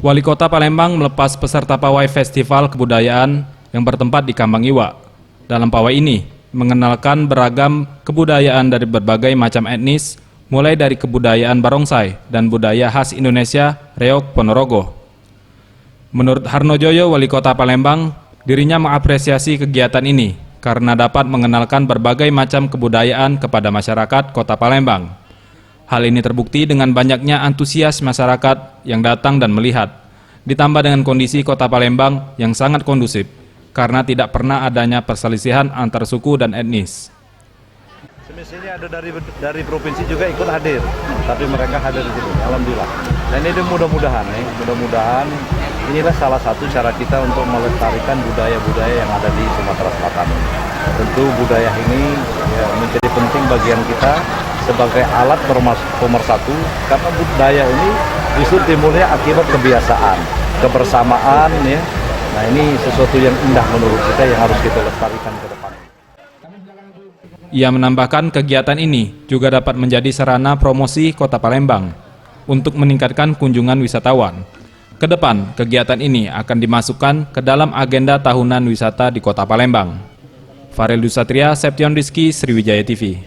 Wali Kota Palembang melepas peserta pawai Festival Kebudayaan yang bertempat di Kambang Iwa. Dalam pawai ini, mengenalkan beragam kebudayaan dari berbagai macam etnis, mulai dari kebudayaan barongsai dan budaya khas Indonesia, Reog Ponorogo. Menurut Harnojoyo, Wali Kota Palembang, dirinya mengapresiasi kegiatan ini karena dapat mengenalkan berbagai macam kebudayaan kepada masyarakat Kota Palembang. Hal ini terbukti dengan banyaknya antusias masyarakat yang datang dan melihat, ditambah dengan kondisi Kota Palembang yang sangat kondusif, karena tidak pernah adanya perselisihan antar suku dan etnis. Semestinya ada dari provinsi juga ikut hadir, tapi mereka hadir di sini, alhamdulillah. Dan ini mudah-mudahan inilah salah satu cara kita untuk melestarikan budaya-budaya yang ada di Sumatera Selatan. Tentu budaya ini menjadi penting bagian kita sebagai alat pemersatu, karena budaya ini justru timbulnya akibat kebiasaan, kebersamaan ya. Nah, ini sesuatu yang indah menurut kita yang harus kita lestarikan ke depan. Ia menambahkan kegiatan ini juga dapat menjadi sarana promosi Kota Palembang untuk meningkatkan kunjungan wisatawan. Kedepan, kegiatan ini akan dimasukkan ke dalam agenda tahunan wisata di Kota Palembang. Farel Dusatria, Seption Rizky, Sriwijaya TV.